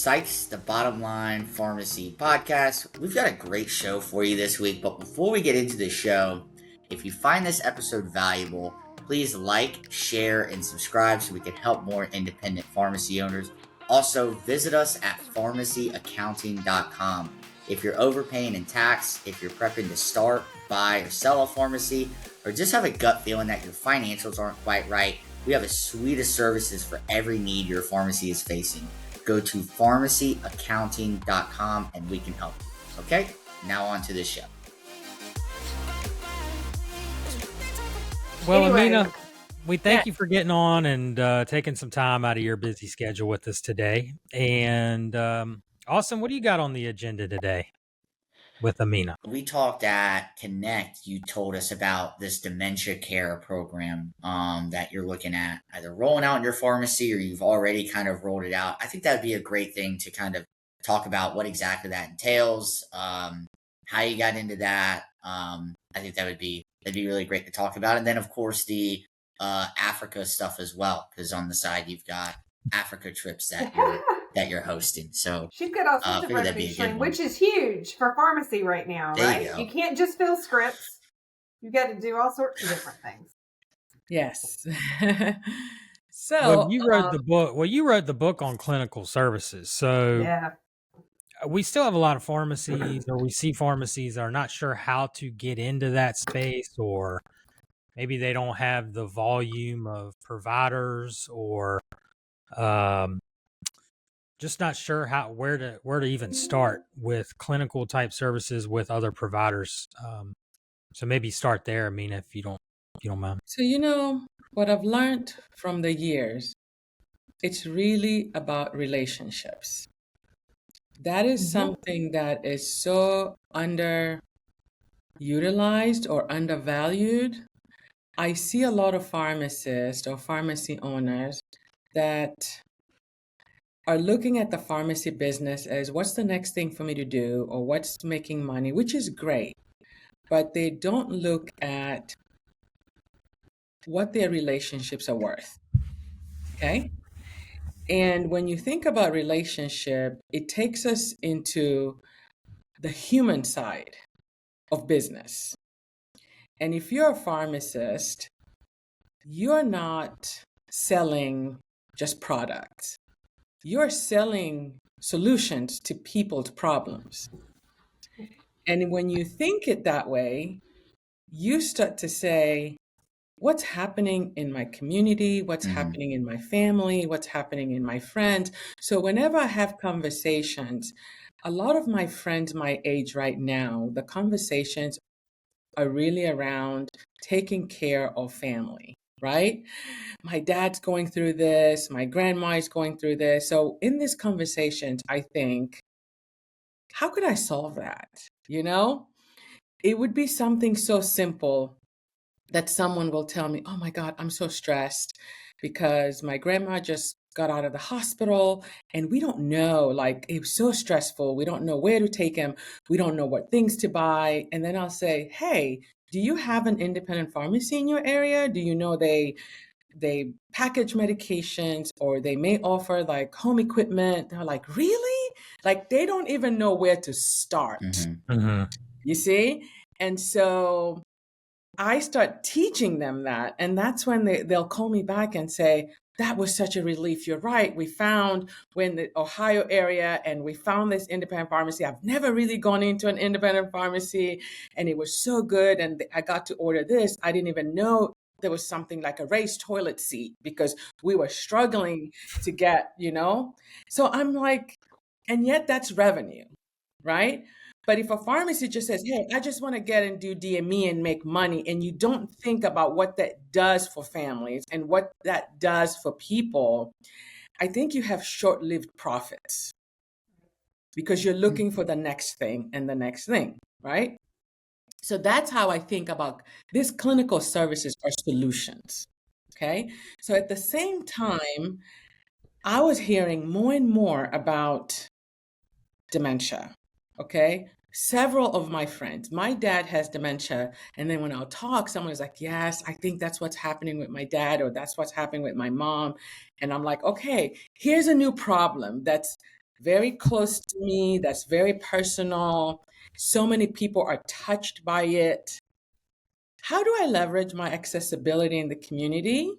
Sykes, the Bottom Line Pharmacy podcast. We've got a great show for you this week, but before we get into the show, if you find this episode valuable, please like, share, and subscribe so we can help more independent pharmacy owners. Also, visit us at pharmacyaccounting.com. If you're overpaying in tax, if you're prepping to start, buy, or sell a pharmacy, or just have a gut feeling that your financials aren't quite right, we have a suite of services for every need your pharmacy is facing. Go to pharmacyaccounting.com and we can help you. Okay, now on to the show. Well, anyway, Amina, we thank you for getting on and taking some time out of your busy schedule with us today. And Austin, what do you got on the agenda today with Amina? We talked at Connect. You told us about this Dementia Care program that you're looking at either rolling out in your pharmacy or you've already kind of rolled it out. I think that'd be a great thing to kind of talk about what exactly that entails, how you got into that. I think that'd be really great to talk about. And then, of course, the Africa stuff as well, because on the side you've got Africa trips that you're hosting. So she's got all sorts of revenue stream, which is huge for pharmacy right now, right? You can't just fill scripts. You got to do all sorts of different things. Yes. So you wrote the book. Well, you wrote the book on clinical services. So yeah, we still have a lot of pharmacies, or we see pharmacies that are not sure how to get into that space, or maybe they don't have the volume of providers, or just not sure where to even start with clinical type services with other providers. So maybe start there, Amina, if you don't mind. So what I've learned from the years, it's really about relationships. That is something that is so underutilized or undervalued. I see a lot of pharmacists or pharmacy owners that are looking at the pharmacy business as what's the next thing for me to do or what's making money, which is great, but they don't look at what their relationships are worth, okay? And when you think about relationship, it takes us into the human side of business. And if you're a pharmacist, you're not selling just products. You're selling solutions to people's problems. And when you think it that way, you start to say, what's happening in my community? What's happening in my family? What's happening in my friends? So whenever I have conversations, a lot of my friends my age right now, the conversations are really around taking care of family. Right? My dad's going through this. My grandma is going through this. So in these conversations, I think, how could I solve that? It would be something so simple that someone will tell me, oh my God, I'm so stressed because my grandma just got out of the hospital and we don't know, it was so stressful. We don't know where to take him. We don't know what things to buy. And then I'll say, hey, do you have an independent pharmacy in your area? Do you know they package medications or they may offer home equipment? They're like, really? They don't even know where to start. You see? And so I start teaching them that. And that's when they'll call me back and say, that was such a relief. You're right. We found in the Ohio area and we found this independent pharmacy. I've never really gone into an independent pharmacy and it was so good. And I got to order this. I didn't even know there was something like a raised toilet seat because we were struggling to get, So I'm like, and yet that's revenue, right? But if a pharmacy just says, hey, I just want to get and do DME and make money, and you don't think about what that does for families and what that does for people, I think you have short-lived profits because you're looking for the next thing and the next thing, right? So that's how I think about these clinical services are solutions, okay? So at the same time, I was hearing more and more about dementia, okay? Several of my friends, my dad has dementia. And then when I'll talk, someone is like, yes, I think that's what's happening with my dad, or that's what's happening with my mom. And I'm like, okay, here's a new problem that's very close to me, that's very personal. So many people are touched by it. How do I leverage my accessibility in the community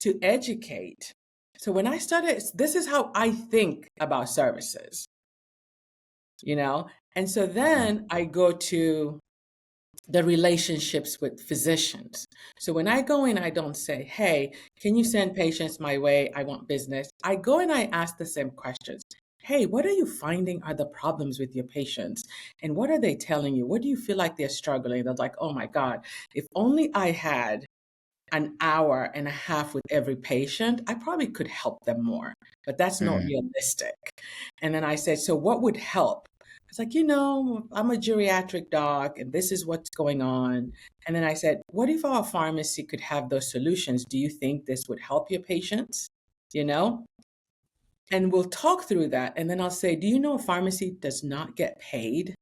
to educate? So when I started, this is how I think about services, you know? And so then I go to the relationships with physicians. So when I go in, I don't say, hey, can you send patients my way? I want business. I go and I ask the same questions. Hey, what are you finding are the problems with your patients? And what are they telling you? What do you feel like they're struggling? They're like, oh my God, if only I had an hour and a half with every patient, I probably could help them more, but that's not realistic. And then I said, so what would help? It's like, I'm a geriatric doc and this is what's going on. And then I said, what if our pharmacy could have those solutions? Do you think this would help your patients? And we'll talk through that. And then I'll say, do you know a pharmacy does not get paid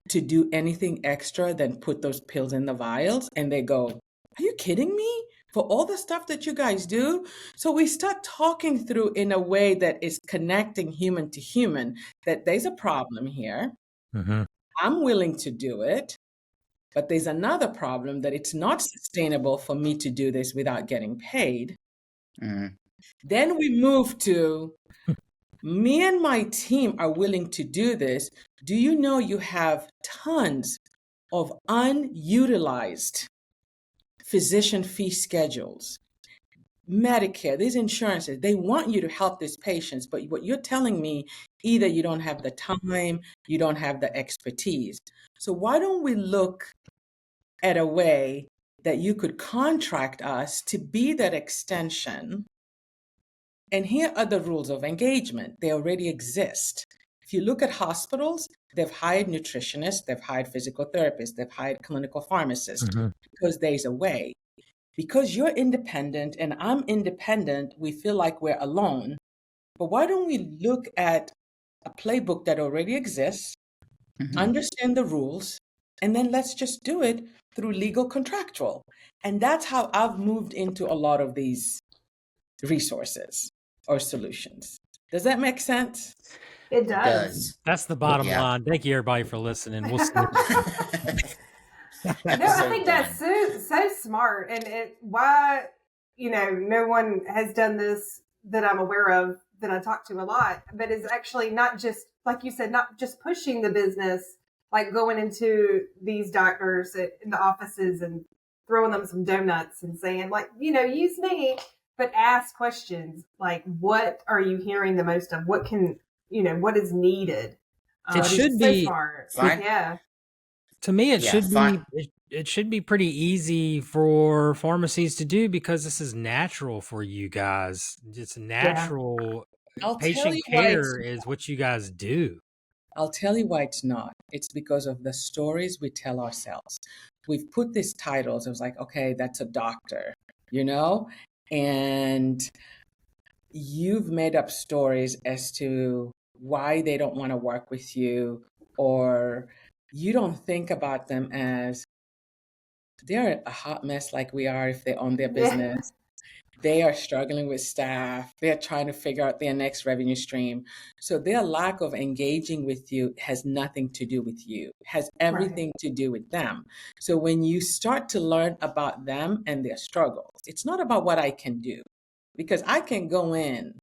to do anything extra than put those pills in the vials? And they go, are you kidding me? For all the stuff that you guys do? So we start talking through in a way that is connecting human to human, that there's a problem here. Mm-hmm. I'm willing to do it, but there's another problem that it's not sustainable for me to do this without getting paid. Then we move to me and my team are willing to do this. Do you know you have tons of unutilized physician fee schedules, Medicare, these insurances, they want you to help these patients, but what you're telling me, either you don't have the time, you don't have the expertise. So why don't we look at a way that you could contract us to be that extension? And here are the rules of engagement. They already exist. If you look at hospitals, they've hired nutritionists, they've hired physical therapists, they've hired clinical pharmacists, because there's a way. Because you're independent and I'm independent, we feel like we're alone. But why don't we look at a playbook that already exists, understand the rules, and then let's just do it through legal contractual. And that's how I've moved into a lot of these resources or solutions. Does that make sense? It does. That's the bottom line. Thank you, everybody, for listening. We'll see. I think that's so smart, and why no one has done this that I'm aware of that I talk to a lot, but is actually not just like you said, not just pushing the business, like going into these doctors in the offices and throwing them some donuts and saying like, use me, but ask questions like, what are you hearing the most of? What can what is needed? It should be smart. Yeah. To me, it should be pretty easy for pharmacies to do because this is natural for you guys. It's natural. Patient care is what you guys do. I'll tell you why it's not. It's because of the stories we tell ourselves. We've put these titles. It was like, okay, that's a doctor, and you've made up stories as to why they don't want to work with you, or you don't think about them as they're a hot mess like we are if they own their business. They are struggling with staff. They're trying to figure out their next revenue stream. So their lack of engaging with you has nothing to do with you, it has everything to do with them. So when you start to learn about them and their struggles, it's not about what I can do, because I can go in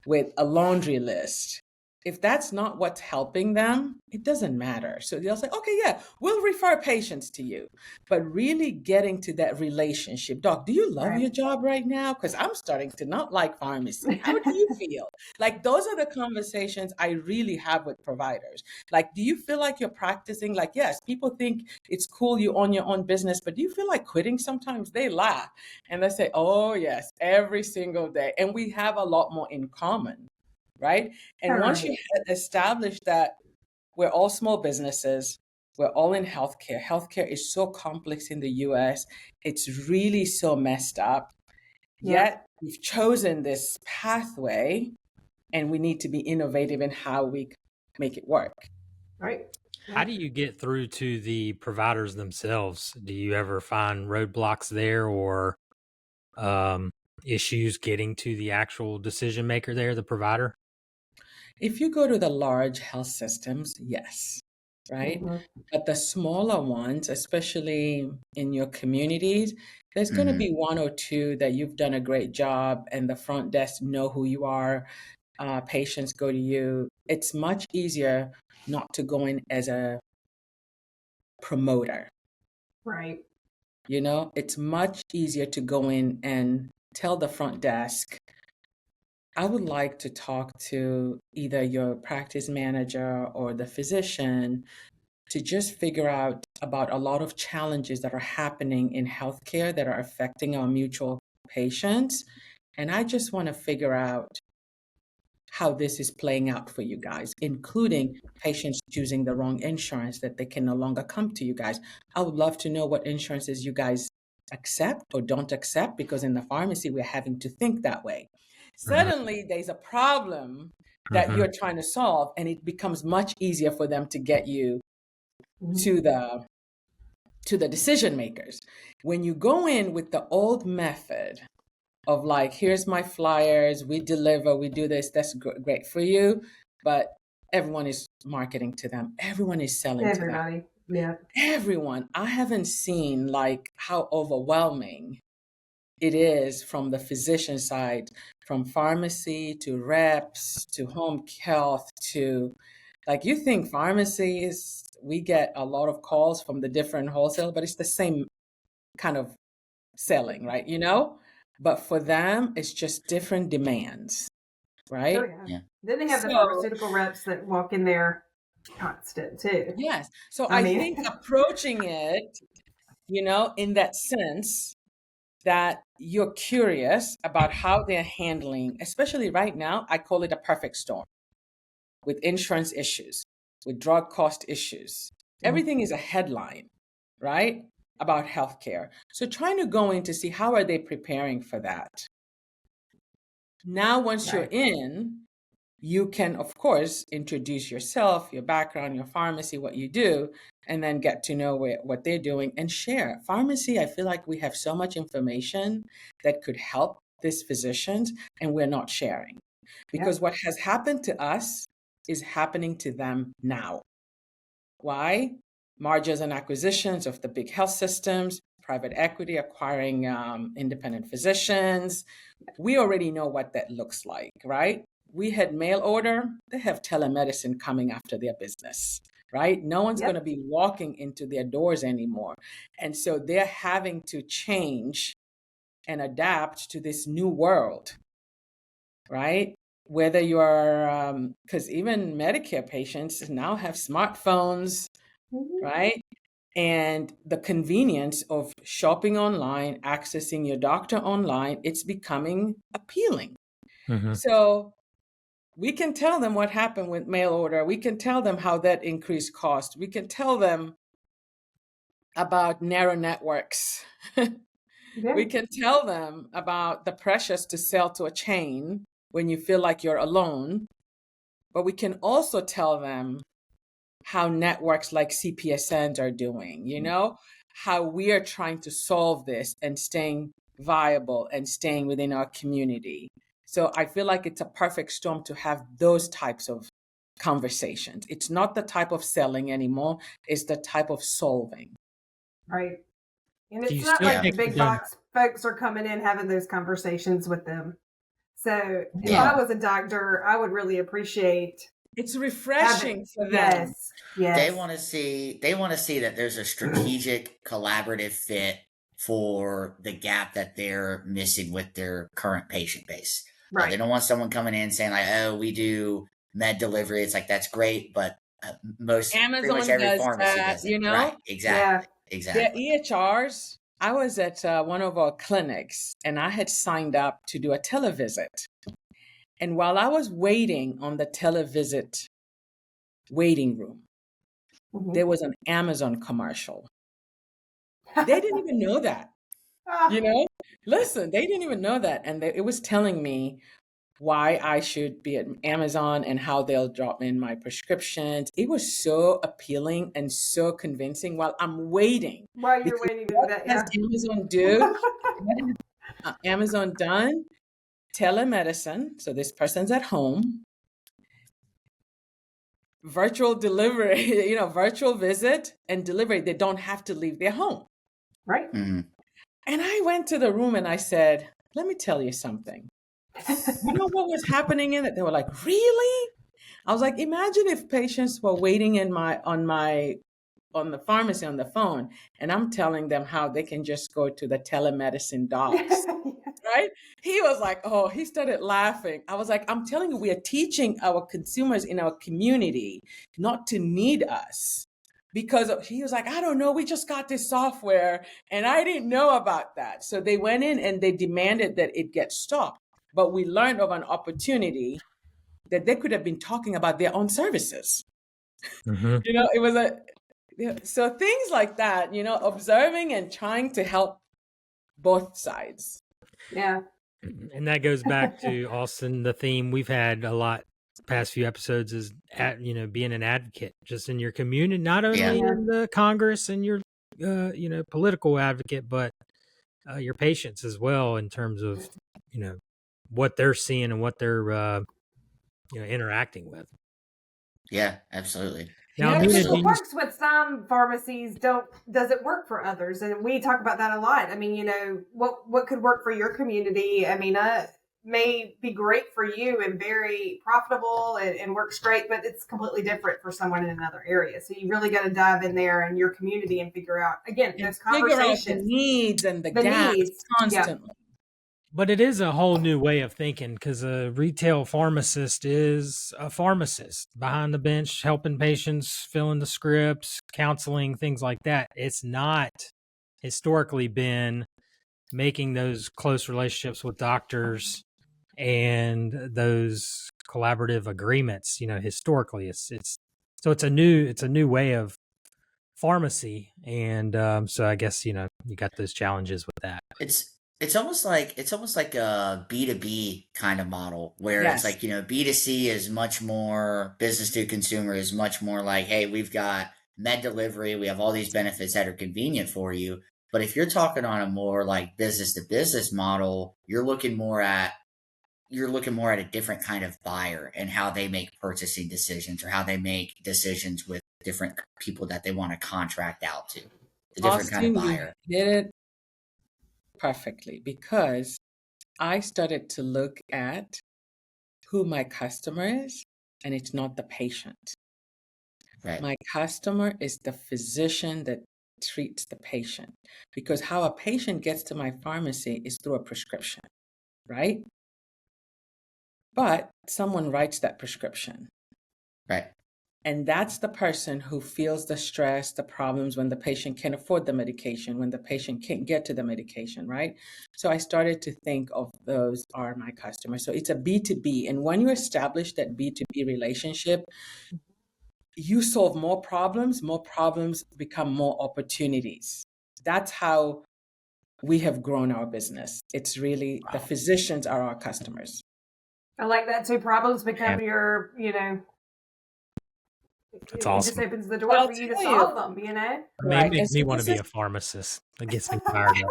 with a laundry list. If that's not what's helping them, it doesn't matter. So they'll say, okay, yeah, we'll refer patients to you. But really getting to that relationship. Doc, do you love your job right now? Because I'm starting to not like pharmacy. How do you feel? Like, those are the conversations I really have with providers. Like, do you feel like you're practicing? Like, yes, people think it's cool you own your own business, but do you feel like quitting sometimes? They laugh and they say, oh, yes, every single day. And we have a lot more in common. Right. And once you establish that we're all small businesses, we're all in healthcare. Healthcare is so complex in the US. It's really so messed up. Yet we've chosen this pathway and we need to be innovative in how we make it work. Right. How do you get through to the providers themselves? Do you ever find roadblocks there or issues getting to the actual decision maker there, the provider? If you go to the large health systems, yes, right? Mhm. But the smaller ones, especially in your communities, there's going to Hmm. be one or two that you've done a great job and the front desk know who you are. Patients go to you. It's much easier not to go in as a promoter. Right. You know, it's much easier to go in and tell the front desk, I would like to talk to either your practice manager or the physician to just figure out about a lot of challenges that are happening in healthcare that are affecting our mutual patients. And I just want to figure out how this is playing out for you guys, including patients choosing the wrong insurance that they can no longer come to you guys. I would love to know what insurances you guys accept or don't accept, because in the pharmacy, we're having to think that way. Suddenly, there's a problem that Mhm. you're trying to solve, and it becomes much easier for them to get you Mhm. to the decision makers. When you go in with the old method of like, here's my flyers, we deliver, we do this, that's great for you, but everyone is marketing to them, everyone is selling to them, Everybody. Yeah. everyone. I haven't seen like how overwhelming it is from the physician side, from pharmacy to reps to home health to, like, you think pharmacies, we get a lot of calls from the different wholesale, but it's the same kind of selling, right? You know, but for them, it's just different demands, Oh right? yeah. Yeah. Then they have the So, pharmaceutical reps that walk in there constant too. yes. So I I mean, think approaching it, you know, in that sense, that you're curious about how they're handling, especially right now, I call it a perfect storm with insurance issues, with drug cost issues. Everything is a headline, right? About healthcare. So trying to go in to see how are they preparing for that. Now, once you're right. in, you can, of course, introduce yourself, your background, your pharmacy, what you do, and then get to know what they're doing and share. Pharmacy, I feel like we have so much information that could help these physicians, and we're not sharing. Because Yep. what has happened to us is happening to them now. Why? Mergers and acquisitions of the big health systems, private equity acquiring independent physicians. We already know what that looks like, right? We had mail order, they have telemedicine coming after their business, right? No one's going to Yep. be walking into their doors anymore. And so they're having to change and adapt to this new world, right? Whether you are, because even Medicare patients now have smartphones, Mhm. right? And the convenience of shopping online, accessing your doctor online, it's becoming appealing. Mhm. So we can tell them what happened with mail order. We can tell them how that increased cost. We can tell them about narrow networks. Yeah. We can tell them about the pressures to sell to a chain when you feel like you're alone. But we can also tell them how networks like CPSNs are doing, you know, how we are trying to solve this and staying viable and staying within our community. So I feel like it's a perfect storm to have those types of conversations. It's not the type of selling anymore, it's the type of solving. Right. And Do it's you not still like Yeah. the think big the box folks are coming in having those conversations with them. So if Yeah. I No, was a doctor, I would really appreciate it's having, refreshing for them. yes, They yes, want to see that there's a strategic collaborative fit for the gap that they're missing with their current patient base. They right. don't want someone coming in saying like, "Oh, we do med delivery." It's like that's great, but most pretty much Amazon every does pharmacy that, does it. you Right? know? Yeah. Exactly. Their Exactly. EHRs. I was at one of our clinics and I had signed up to do a televisit. And while I was waiting on the televisit waiting room, Mhm. there was an Amazon commercial. They didn't even know that, you Ah, know? Listen, they didn't even know that. And it was telling me why I should be at Amazon and how they'll drop in my prescriptions. It was so appealing and so convincing while I'm waiting. while you're Because waiting to do what that, has yeah. Amazon do? What has Amazon done? Telemedicine. So this person's at home. virtual delivery, virtual visit and delivery. They don't have to leave their home. Right. Mm-hmm. And I went to the room and I said, let me tell you something. You know what was happening in it? They were like, really? I was like, imagine if patients were waiting on the pharmacy on the phone, and I'm telling them how they can just go to the telemedicine docs, right? He was like, oh, he started laughing. I was like, I'm telling you, we are teaching our consumers in our community not to need us. Because he was like, I don't know, we just got this software and I didn't know about that. So they went in and they demanded that it get stopped. But we learned of an opportunity that they could have been talking about their own services. Mm-hmm. It was so things like that, observing and trying to help both sides. Yeah. And that goes back to Austin, the theme we've had a lot past few episodes is being an advocate just in your community, not only in the Congress and your political advocate, but your patients as well, in terms of what they're seeing and what they're interacting with. Yeah, absolutely. Now, What works with some pharmacies doesn't work for others, and we talk about that a lot. I mean, what could work for your community, Amina, may be great for you and very profitable and works great, but it's completely different for someone in another area. So you really got to dive in there in your community and figure out, again, those conversations, figure out the needs and the gaps constantly. Yeah. But it is a whole new way of thinking, because a retail pharmacist is a pharmacist behind the bench, helping patients, filling the scripts, counseling, things like that. It's not historically been making those close relationships with doctors and those collaborative agreements. Historically, it's a new way of pharmacy, and so I guess you got those challenges with that. It's almost like a B2B kind of model where it's like, B2C is much more business to consumer, is much more like, hey, we've got med delivery, we have all these benefits that are convenient for you. But if you're talking on a more like business to business model, you're looking more at a different kind of buyer and how they make purchasing decisions, or how they make decisions with different people that they want to contract out to. A different kind of buyer. You did it perfectly, because I started to look at who my customer is, and it's not the patient. Right. My customer is the physician that treats the patient, because how a patient gets to my pharmacy is through a prescription, right? But someone writes that prescription. Right. And that's the person who feels the stress, the problems when the patient can't afford the medication, when the patient can't get to the medication, right? So I started to think of those are my customers. So it's a B2B. And when you establish that B2B relationship, you solve more problems become more opportunities. That's how we have grown our business. It's really the physicians are our customers. I like that too. Problems become your, That's it awesome. just opens the door for you to solve them, It Right. makes me want to be a pharmacist. That gets me fired up.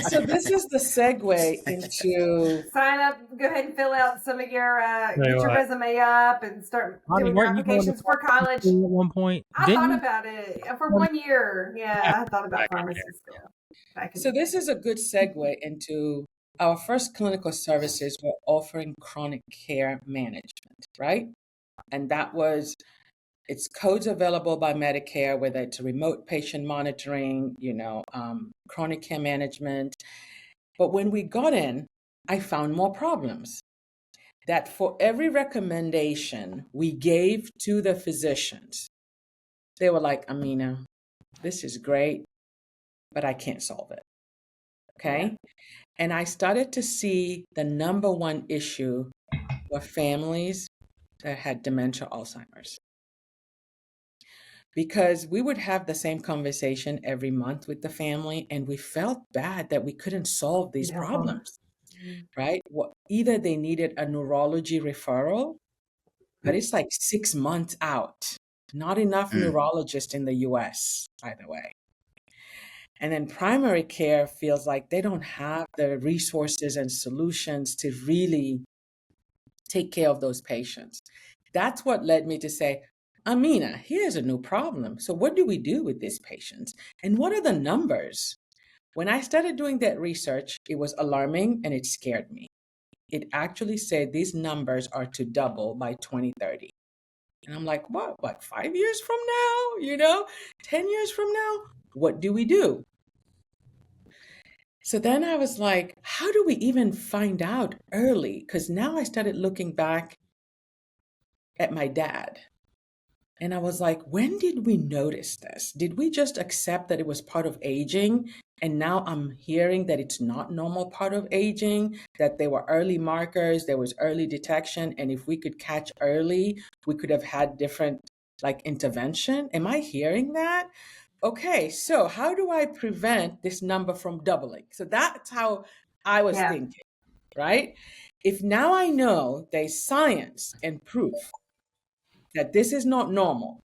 So this is the segue into sign up. Go ahead and fill out some of your get your resume up and start doing your applications for college. At one point, I thought about it for 1 year. Yeah, I thought about pharmacy school. So this is a good segue into our first clinical services. We're offering chronic care management, right? And it's codes available by Medicare, whether it's remote patient monitoring, chronic care management. But when we got in, I found more problems. That for every recommendation we gave to the physicians, they were like, Amina, this is great, but I can't solve it. Okay? And I started to see the number one issue were families that had dementia, Alzheimer's. Because we would have the same conversation every month with the family, and we felt bad that we couldn't solve these problems, right? Either they needed a neurology referral, but it's like 6 months out. Not enough neurologists in the US, by the way. And then primary care feels like they don't have the resources and solutions to really take care of those patients. That's what led me to say, Amina, here's a new problem. So what do we do with these patients? And what are the numbers? When I started doing that research, it was alarming and it scared me. It actually said these numbers are to double by 2030. And I'm like, what, 5 years from now, 10 years from now? What do we do? So then I was like, how do we even find out early? Because now I started looking back at my dad. And I was like, when did we notice this? Did we just accept that it was part of aging? And now I'm hearing that it's not normal part of aging, that there were early markers, there was early detection. And if we could catch early, we could have had different intervention. Am I hearing that? Okay, so how do I prevent this number from doubling? So that's how I was thinking, right? If now I know there's science and proof that this is not normal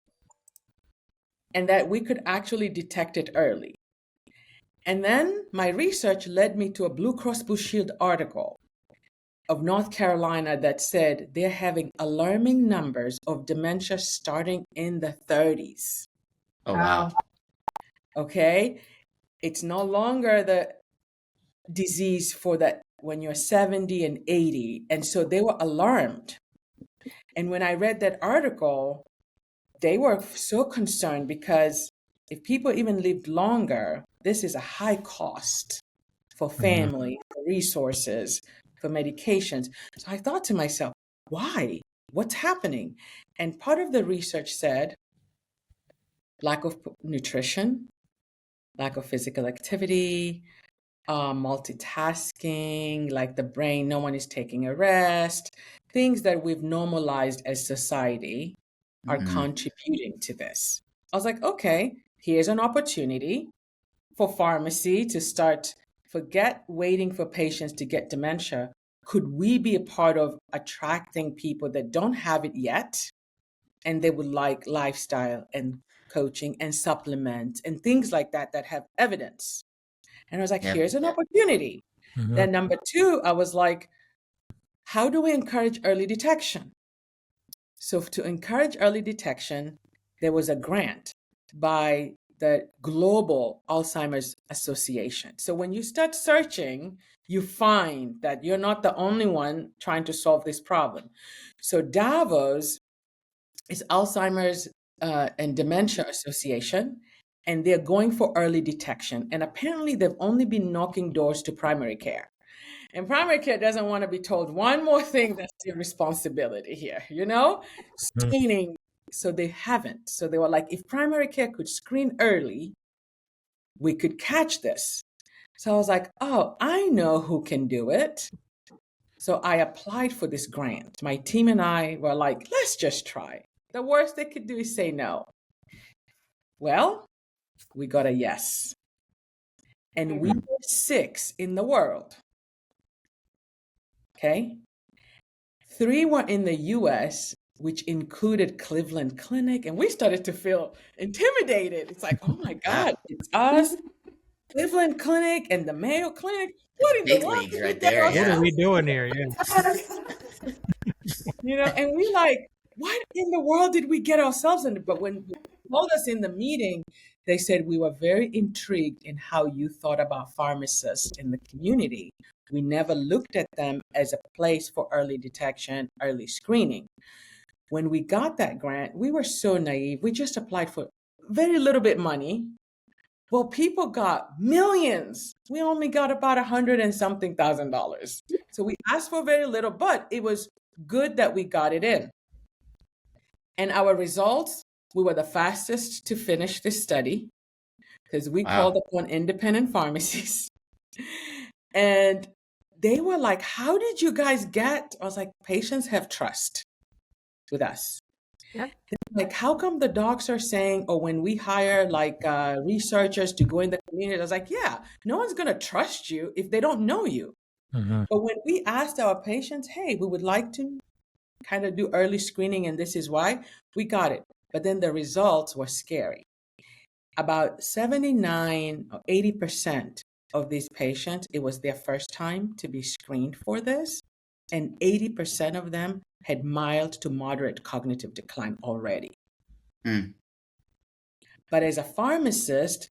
and that we could actually detect it early. And then my research led me to a Blue Cross Blue Shield article of North Carolina that said they're having alarming numbers of dementia starting in the 30s. Oh, wow. Okay. It's no longer the disease for that when you're 70 and 80. And so they were alarmed. And when I read that article, they were so concerned because if people even lived longer, this is a high cost for family, for resources, for medications. So I thought to myself, why? What's happening? And part of the research said lack of nutrition, lack of physical activity, multitasking, like the brain, no one is taking a rest, things that we've normalized as society are contributing to this. I was like, okay, here's an opportunity for pharmacy to start, forget waiting for patients to get dementia. Could we be a part of attracting people that don't have it yet and they would like lifestyle and coaching and supplements and things like that that have evidence? And I was like, here's an opportunity. Then number two, I was like, how do we encourage early detection? So to encourage early detection, there was a grant by the Global Alzheimer's Association. So when you start searching, you find that you're not the only one trying to solve this problem. So Davos is Alzheimer's and Dementia Association, and they're going for early detection. And apparently they've only been knocking doors to primary care. And primary care doesn't want to be told one more thing that's their responsibility here, screening. So they haven't. So they were like, if primary care could screen early, we could catch this. So I was like, oh, I know who can do it. So I applied for this grant. My team and I were like, let's just try. The worst they could do is say no. Well, we got a yes. And we were 6 in the world. Okay. 3 were in the US, which included Cleveland Clinic. And we started to feel intimidated. It's like, oh my God, it's us, Cleveland Clinic and the Mayo Clinic. What in the world? Leagues right there. What are we doing here? And we like, what in the world did we get ourselves into? But when you told us in the meeting, they said we were very intrigued in how you thought about pharmacists in the community. We never looked at them as a place for early detection, early screening. When we got that grant, we were so naive. We just applied for very little bit money. Well, people got millions. We only got about $100 and something thousand. So we asked for very little, but it was good that we got it in. And our results, we were the fastest to finish this study because we called upon independent pharmacies. And they were like, how did you guys get? I was like, patients have trust with us. Yeah. Like, how come the docs are saying, or when we hire researchers to go in the community, I was like, yeah, no one's going to trust you if they don't know you. But when we asked our patients, hey, we would like to kind of do early screening and this is why, we got it. But then the results were scary. About 79 or 80% of these patients, it was their first time to be screened for this. And 80% of them had mild to moderate cognitive decline already. Mm. But as a pharmacist,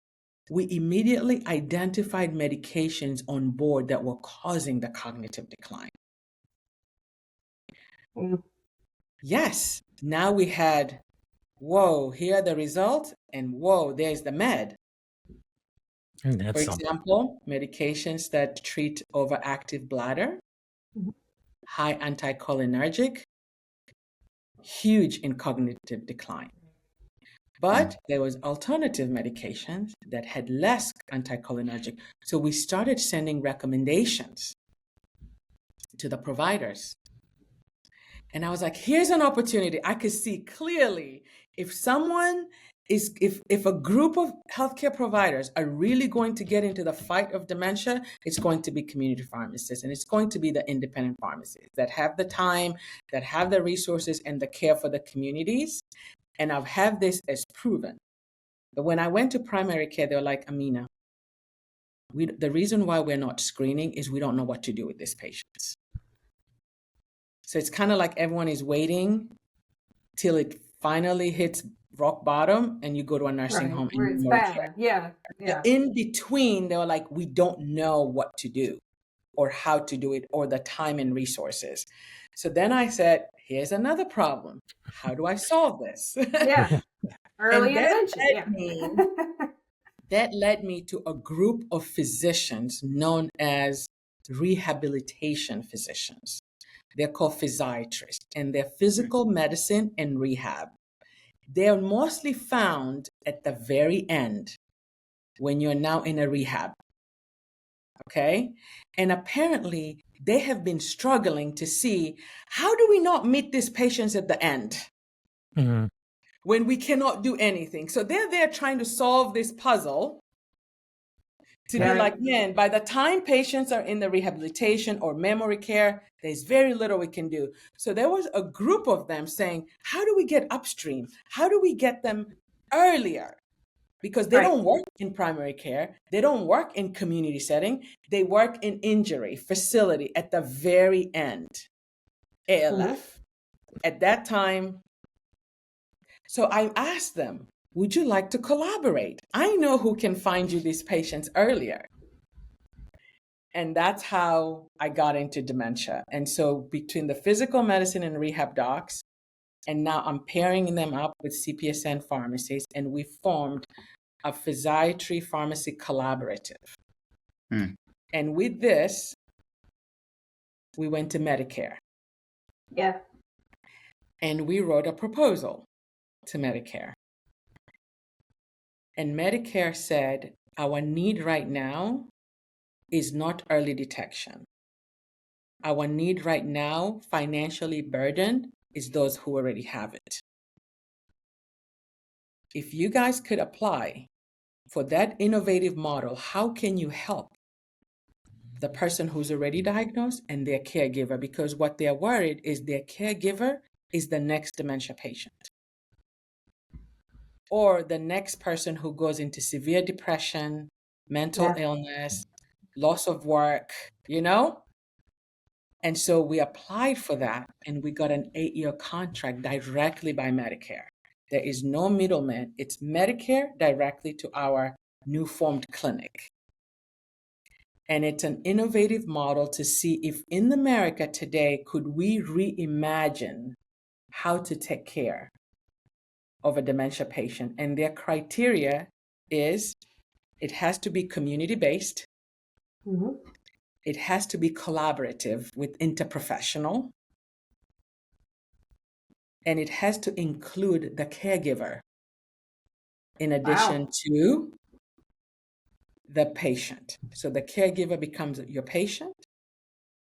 we immediately identified medications on board that were causing the cognitive decline. Mm. Yes, now we had, whoa, here are the results, and whoa, there's the med. And that's For something. example, medications that treat overactive bladder, Mhm. high anticholinergic, huge in cognitive decline. But there was alternative medications that had less anticholinergic. So we started sending recommendations to the providers. And I was like, here's an opportunity. I could see clearly if someone is, if a group of healthcare providers are really going to get into the fight of dementia, it's going to be community pharmacists, and it's going to be the independent pharmacies that have the time, that have the resources and the care for the communities. And I've had this as proven. But when I went to primary care, they were like, Amina, the reason why we're not screening is we don't know what to do with these patients. So it's kind of like everyone is waiting till it finally hits rock bottom and you go to a nursing Right, home where and it's more care. bad. Yeah, yeah. In between, they were like, we don't know what to do or how to do it or the time and resources. So then I said, here's another problem. How do I solve this? Yeah. Early And that intervention. led Yeah. me that led me to a group of physicians known as rehabilitation physicians. They're called physiatrists, and they're physical medicine and rehab. They're mostly found at the very end when you're now in a rehab. Okay? And apparently, they have been struggling to see, how do we not meet these patients at the end Mhm. when we cannot do anything? So they're there trying to solve this puzzle to be Yeah. like, man, by the time patients are in the rehabilitation or memory care, there's very little we can do. So there was a group of them saying, how do we get upstream? How do we get them earlier? Because they Right. don't work in primary care. They don't work in community setting. They work in injury facility at the very end, ALF. At that time, so I asked them, would you like to collaborate? I know who can find you these patients earlier. And that's how I got into dementia. And so between the physical medicine and rehab docs, and now I'm pairing them up with CPSN pharmacies, and we formed a physiatry pharmacy collaborative. Hmm. And with this, we went to Medicare. Yeah. And we wrote a proposal to Medicare. And Medicare said, our need right now is not early detection. Our need right now, financially burdened, is those who already have it. If you guys could apply for that innovative model, how can you help the person who's already diagnosed and their caregiver? Because what they're worried is their caregiver is the next dementia patient or the next person who goes into severe depression, mental illness, loss of work, you know? And so we applied for that and we got an 8-year contract directly by Medicare. There is no middleman. It's Medicare directly to our new formed clinic. And it's an innovative model to see if in America today, could we reimagine how to take care of a dementia patient? And their criteria is it has to be community-based. Mm-hmm. It has to be collaborative with interprofessional. And it has to include the caregiver in addition to the patient. So the caregiver becomes your patient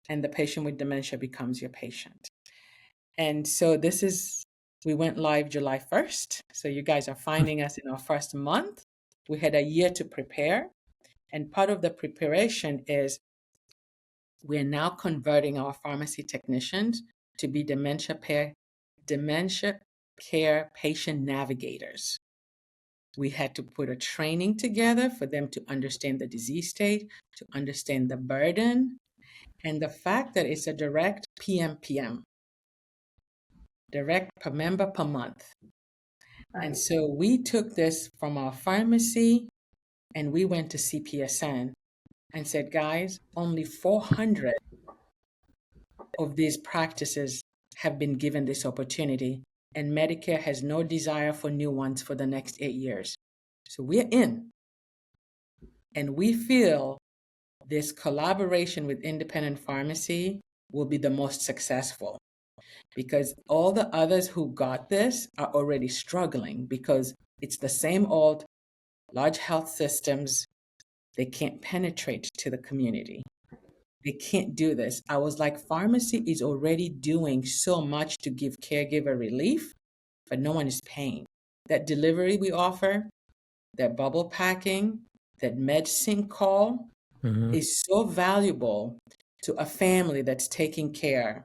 and the patient with dementia becomes your patient. And so we went live July 1st. So you guys are finding us in our first month. We had a year to prepare. And part of the preparation is we're now converting our pharmacy technicians to be dementia care patient navigators. We had to put a training together for them to understand the disease state, to understand the burden, and the fact that it's a direct PMPM, direct per member per month. And Right. so we took this from our pharmacy and we went to CPSN and said, guys, only 400 of these practices have been given this opportunity, and Medicare has no desire for new ones for the next 8 years. So we're in. And we feel this collaboration with independent pharmacy will be the most successful, because all the others who got this are already struggling because it's the same old large health systems. They can't penetrate to the community. They can't do this. I was like, pharmacy is already doing so much to give caregiver relief, but no one is paying. That delivery we offer, that bubble packing, that medicine call is so valuable to a family that's taking care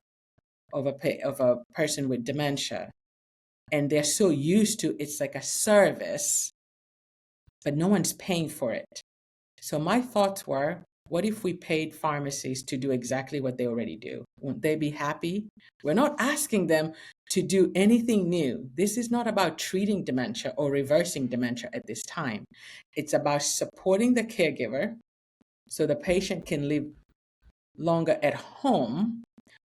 of a person with dementia. And they're so used to it's like a service, but no one's paying for it. So my thoughts were, what if we paid pharmacies to do exactly what they already do? Wouldn't they be happy? We're not asking them to do anything new. This is not about treating dementia or reversing dementia at this time. It's about supporting the caregiver so the patient can live longer at home,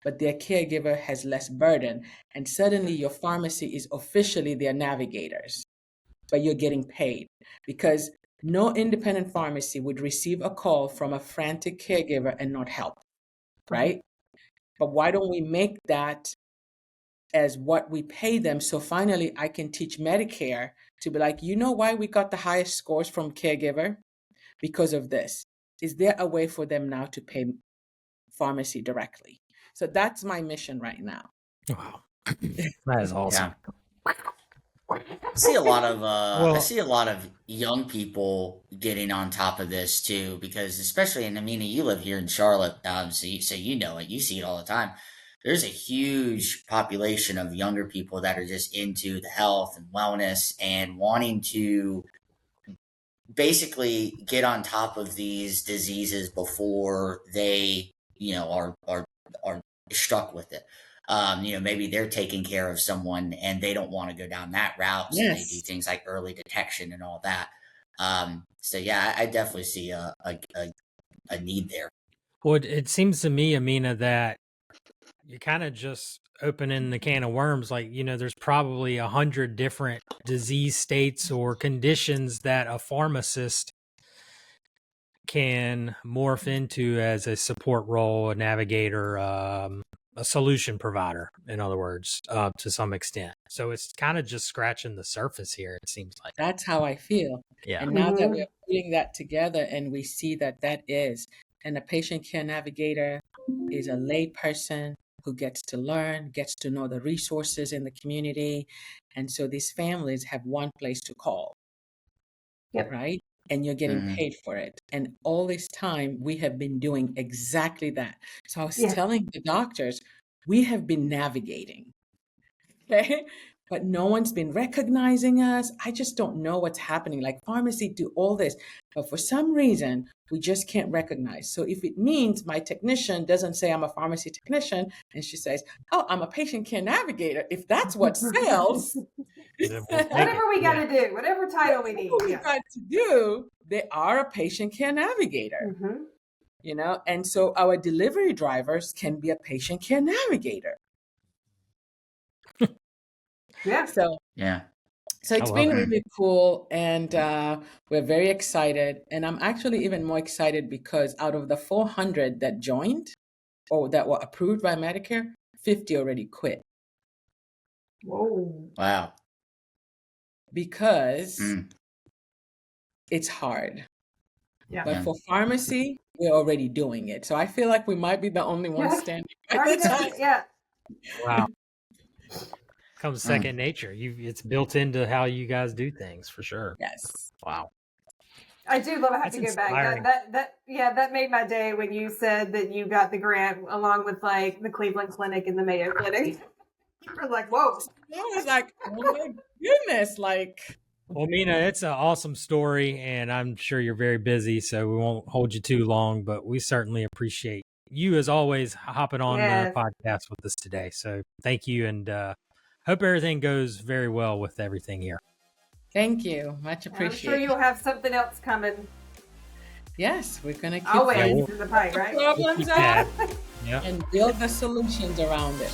but their caregiver has less burden. And suddenly your pharmacy is officially their navigators, but you're getting paid, because no independent pharmacy would receive a call from a frantic caregiver and not help, right? But why don't we make that as what we pay them? So finally, I can teach Medicare to be like, you know why we got the highest scores from caregiver? Because of this. Is there a way for them now to pay pharmacy directly? So that's my mission right now. Wow. That is awesome. Yeah. I see a lot of Well- I see a lot of young people getting on top of this too, because especially in Amina, you live here in Charlotte, so you know it, you see it all the time. There's a huge population of younger people that are just into the health and wellness and wanting to basically get on top of these diseases before they, are struck with it. Maybe they're taking care of someone and they don't want to go down that route, so they do Yes. things like early detection and all that. So yeah, I definitely see a need there. Well, it seems to me, Amina, that you're kind of just opening the can of worms. Like, there's probably 100 different disease states or conditions that a pharmacist can morph into as a support role, a navigator, a solution provider, in other words, to some extent. So it's kind of just scratching the surface here, it seems like. That's how I feel. Yeah. And now that we're putting that together and we see that is, and a patient care navigator is a lay person who gets to learn, gets to know the resources in the community. And so these families have one place to call, right? And you're getting paid for it. And all this time, we have been doing exactly that. So I was telling the doctors, we have been navigating, okay? But no one's been recognizing us. I just don't know what's happening. Like, pharmacy do all this, but for some reason, we just can't recognize. So if it means my technician doesn't say I'm a pharmacy technician, and she says, oh, I'm a patient care navigator, if that's what sells, whatever we got to do, whatever title we need. What we got to do, they are a patient care navigator. And so our delivery drivers can be a patient care navigator. So it's been really cool, and we're very excited. And I'm actually even more excited because out of the 400 that joined or that were approved by Medicare, 50 already quit. Whoa! Wow! Because it's hard. But for pharmacy, we're already doing it. So I feel like we might be the only ones standing. Wow. Comes second nature. It's built into how you guys do things, for sure. Yes. Wow. I do love. I have to go back. That made my day when you said that you got the grant along with like the Cleveland Clinic and the Mayo Clinic. We're like, whoa! I was like, oh my goodness, like. Well, Mina, it's an awesome story, and I'm sure you're very busy, so we won't hold you too long. But we certainly appreciate you, as always, hopping on the podcast with us today. So thank you, and hope everything goes very well with everything here. Thank you. Much And I'm sure appreciated. you'll have something else coming Yes, we're going to keep always Yeah, in the pipe, right? we'll Problems keep that. out. Yep. and build the solutions around it.